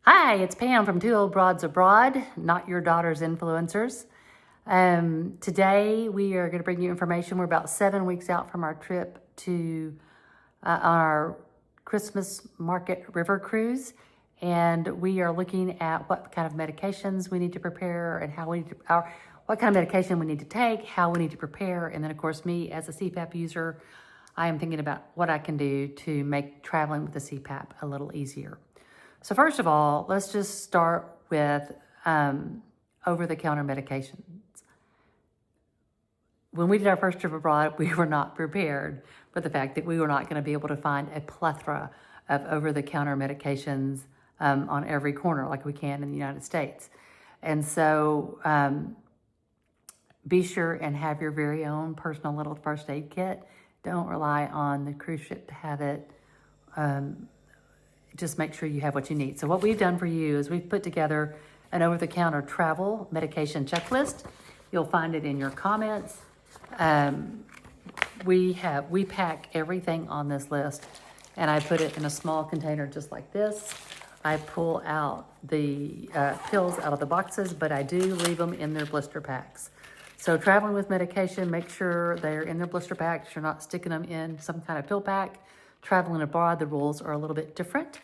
Hi, it's Pam from Two Old Broads Abroad, not your daughter's influencers. Today we are going to bring you information. We're about 7 weeks out from our trip to our Christmas market river cruise, and we are looking at what kind of medications we need to prepare and how we need to, what kind of medication we need to take, how we need to prepare, and then of course me as a CPAP user, I am thinking about what I can do to make traveling with the CPAP a little easier. So first of all, let's just start with over-the-counter medications. When we did our first trip abroad, we were not prepared for the fact that we were not going to be able to find a plethora of over-the-counter medications on every corner like we can in the United States. And so be sure and have your very own personal little first aid kit. Don't rely on the cruise ship to have it. Just make sure you have what you need. So what we've done for you is we've put together an over-the-counter travel medication checklist. You'll find it in your comments. We pack everything on this list, and I put it in a small container just like this. I pull out the pills out of the boxes, but I do leave them in their blister packs. So traveling with medication, make sure they're in their blister packs. You're not sticking them in some kind of pill pack. Traveling abroad, the rules are a little bit different.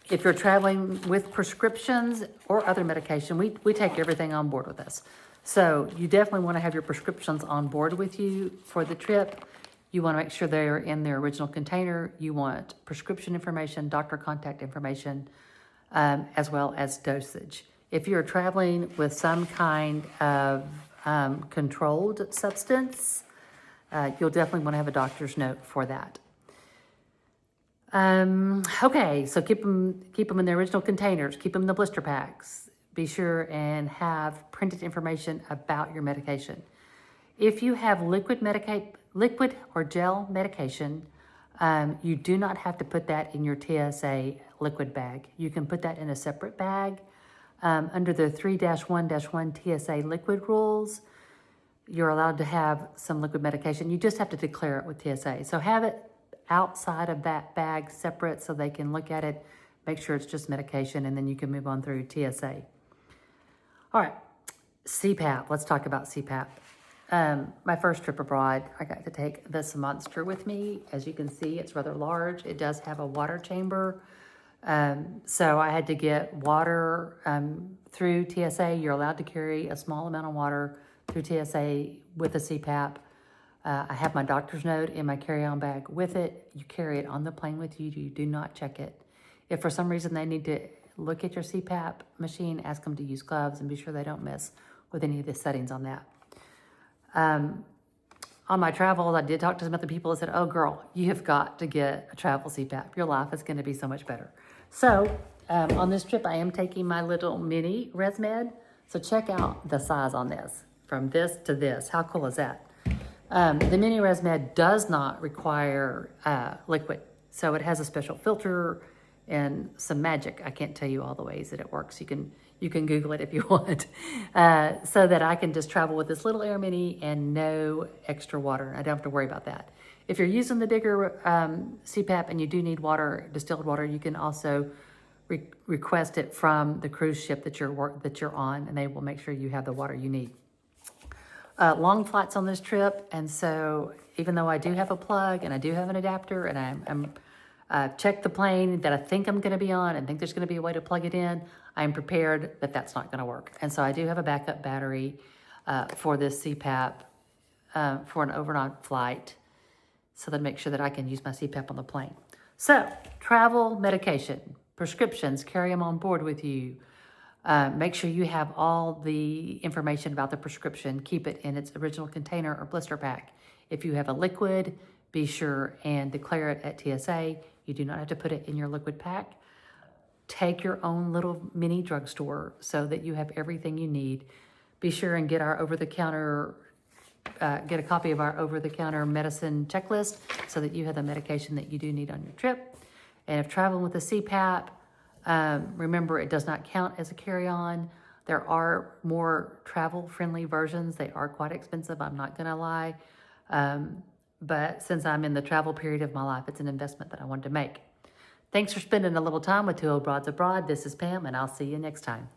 If you're traveling with prescriptions or other medication, we take everything on board with us. So you definitely want to have your prescriptions on board with you for the trip. You want to make sure they're in their original container. You want prescription information, doctor contact information, as well as dosage. If you're traveling with some kind of controlled substance, you'll definitely want to have a doctor's note for that. Okay, so keep them in their original containers, keep them in the blister packs. Be sure and have printed information about your medication. If you have liquid or gel medication, you do not have to put that in your TSA liquid bag. You can put that in a separate bag. Under the 3-1-1 TSA liquid rules, you're allowed to have some liquid medication. You just have to declare it with TSA. So have it outside of that bag separate so they can look at it, make sure it's just medication, and then you can move on through TSA. All right, CPAP. Let's talk about CPAP. My first trip abroad, I got to take this monster with me. As you can see, it's rather large. It does have a water chamber. So I had to get water through TSA. You're allowed to carry a small amount of water through TSA with a CPAP. I have my doctor's note in my carry-on bag with it. You carry it on the plane with you. You do not check it. If for some reason they need to look at your CPAP machine, ask them to use gloves and be sure they don't mess with any of the settings on that. On my travels, I did talk to some other people that said, oh girl, you have got to get a travel CPAP. Your life is going to be so much better. So on this trip, I am taking my little mini ResMed. So check out the size on this, from this to this. How cool is that? The mini ResMed does not require liquid. So it has a special filter and some magic. I can't tell you all the ways that it works. You can Google it if you want. So that I can just travel with this little Air Mini and no extra water. I don't have to worry about that. If you're using the bigger CPAP and you do need water, distilled water, you can also request it from the cruise ship that you're on, and they will make sure you have the water you need. Long flights on this trip, and so even though I do have a plug and I do have an adapter, and I'm checked the plane that I think I'm going to be on and think there's going to be a way to plug it in, I'm prepared that that's not going to work. And so I do have a backup battery for this CPAP for an overnight flight, so that make sure that I can use my CPAP on the plane. So travel medication, prescriptions, carry them on board with you. Make sure you have all the information about the prescription. Keep it in its original container or blister pack. If you have a liquid, be sure and declare it at TSA. You do not have to put it in your liquid pack. Take your own little mini drugstore so that you have everything you need. Be sure and get our over-the-counter, get a copy of our over-the-counter medicine checklist so that you have the medication that you do need on your trip. And if traveling with a CPAP, remember, it does not count as a carry-on. There are more travel-friendly versions. They are quite expensive, I'm not gonna lie. But since I'm in the travel period of my life, it's an investment that I wanted to make. Thanks for spending a little time with Two Old Broads Abroad. This is Pam, and I'll see you next time.